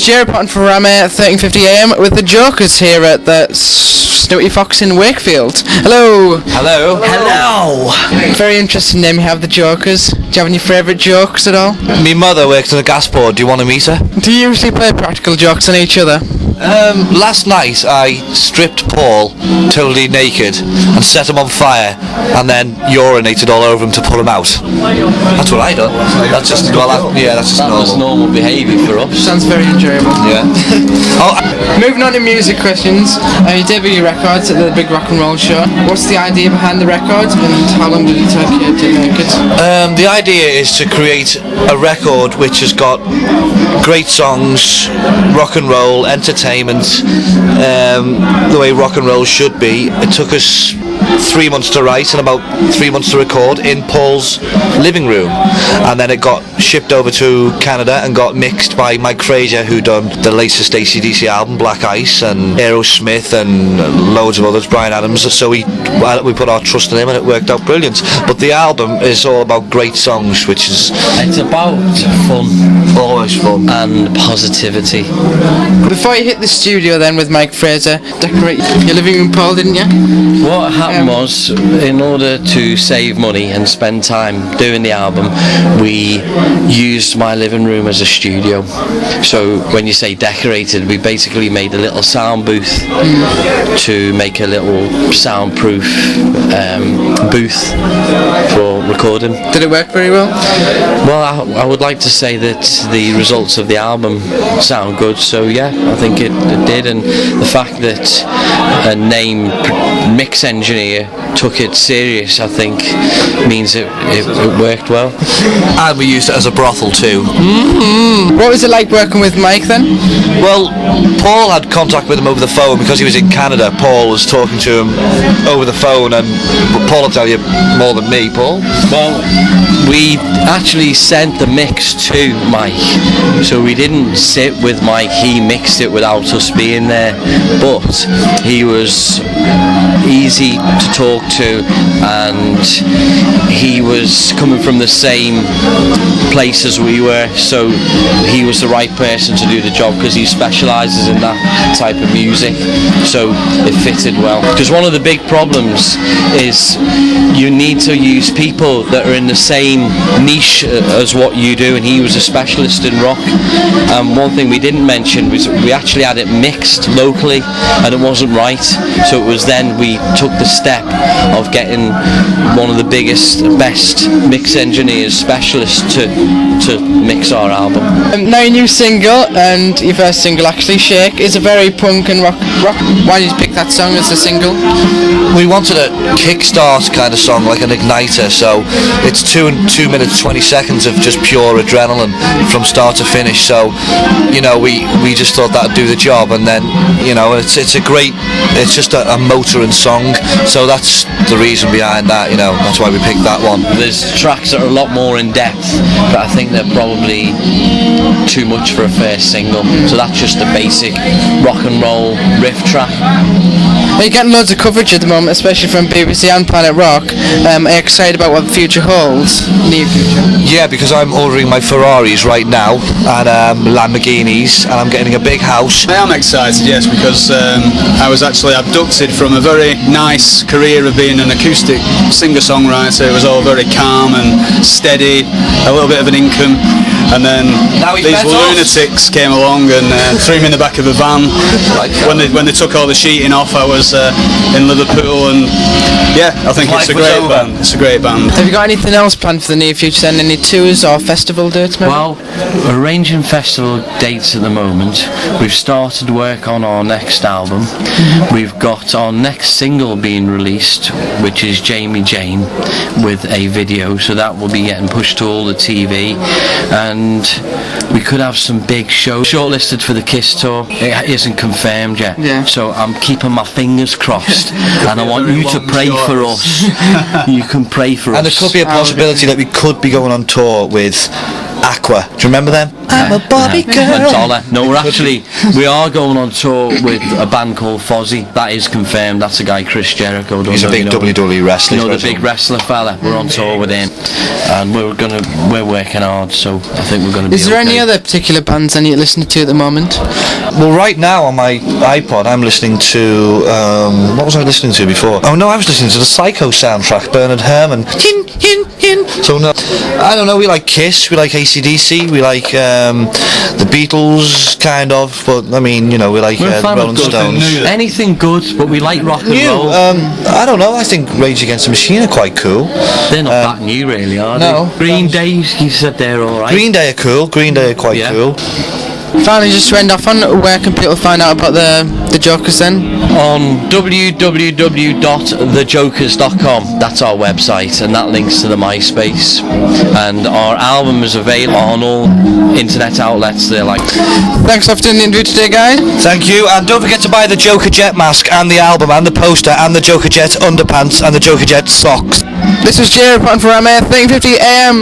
It's Ramair Reporting for Ramair 1350am with the Jokers here at the Snooty Fox in Wakefield. Hello. Hello. Hello. Very interesting name you have, the Jokers. Do you have any favourite jokes at all? My mother works on a gas board. Do you want to meet her? Do you usually play practical jokes on each other? Last night I stripped Paul totally naked and set him on fire and then urinated all over him to pull him out. That's what I done. That's just normal behaviour for us. Sounds very enjoyable. Yeah. Moving on to music questions. You debut your records at the Big Rock and Roll Show. What's the idea behind the record and how long did it take you to make it? The idea is to create a record which has got great songs, rock and roll, entertainment, the way rock and roll should be. It took us 3 months to write and about 3 months to record in Paul's living room, and then it got shipped over to Canada and got mixed by Mike Fraser, who done the latest AC/DC album Black Ice and Aerosmith and loads of others, Bryan Adams. So we put our trust in him and it worked out brilliant. But the album is all about great songs, which is it's about fun, always fun and positivity. Before you hit the studio then with Mike Fraser, decorate your living room, Paul, didn't you? What happened was, in order to save money and spend time doing the album, we used my living room as a studio. So when you say decorated, we basically made a little sound booth to make a little soundproof booth for recording. Did it work very well? Well, I would like to say that the results of the album sound good, so yeah, I think it did, and the fact that a named mix engineer took it serious, I think, means it worked well. And we used it as a brothel too. What was it like working with Mike then? Well, Paul had contact with him over the phone because he was in Canada. Paul was talking to him over the phone, and Paul will tell you more than me, Paul. Well, we actually sent the mix to Mike, so we didn't sit with Mike, he mixed it without us being there, but he was easy to talk to and he was coming from the same place as we were, so he was the right person to do the job because he specialises in that type of music, so it fitted well. Because one of the big problems is you need to use people that are in the same niche as what you do, and he was a specialist in rock. One thing we didn't mention was we actually had it mixed locally and it wasn't right, so it was then we took the step of getting one of the biggest, best mix engineers, specialists to mix our album. Now your new single, and your first single actually, Shake, is a very punk and rock. Why did you pick that song as a single? We wanted a kickstart kind of song, like an igniter, so it's 2 minutes 20 seconds of just pure adrenaline from start to finish, so you know we just thought that'd do the job, and then you know it's just a motoring song, so that's the reason behind that, you know, that's why we picked that one. There's tracks that are a lot more in depth, but I think they're probably too much for a first single, so that's just the basic rock and roll riff track. Well, you're getting loads of coverage at the moment, especially from BBC and Planet Rock. Are you excited about what the future holds, near future? Yeah, because I'm ordering my Ferraris right now and Lamborghinis, and I'm getting a big house. I am excited, yes, because I was actually abducted from a very nice career of being an acoustic singer-songwriter. It was all very calm and steady, a little bit of an income, and then these lunatics came along and threw me in the back of a van. When they took all the sheeting off, I was in Liverpool, and yeah, I think it's a great band. It's a great band. Have you got anything else planned for the near future then? Any tours or festival dates maybe? Well, arranging festival dates at the moment. We've started work on our next album. We've got our next single being released, which is Jamie Jane, with a video, so that will be getting pushed to all the TV, and we could have some big shows shortlisted for the Kiss tour. It isn't confirmed yet, so I'm keeping my fingers crossed, and I want you to pray for us. You can pray for us. And there could be a possibility that we could be going on tour with Aqua. Do you remember them? I'm a Barbie girl. And Dollar. No, we are going on tour with a band called Fozzy. That is confirmed. That's a guy, Chris Jericho. He's a big WWE wrestler. You know, the big wrestler fella. We're on tour with him, and we're working hard. So I think we're going to be. Is there okay. any other particular bands I need to listen to at the moment? Well, right now on my iPod, I'm listening to what was I listening to before? Oh no, I was listening to the Psycho soundtrack, Bernard Herrmann. So no, I don't know. We like Kiss, we like AC/DC, we like the Beatles, kind of. But I mean, you know, we like Rolling Stones. Anything good, but we like rock and roll. I don't know. I think Rage Against the Machine are quite cool. They're not that new, really, are they? No. Green Day, you said they're all right. Green Day are cool. Green Day are quite cool. Finally, just to end off on, where can people find out about the Jokers then? On www.thejokers.com. That's our website, and that links to the MySpace. And our album is available on all internet outlets. They're like. Thanks for doing the interview today, guys. Thank you, and don't forget to buy the Joker Jet mask and the album and the poster and the Joker Jet underpants and the Joker Jet socks. This was Jay reporting for Ramair 1350 AM.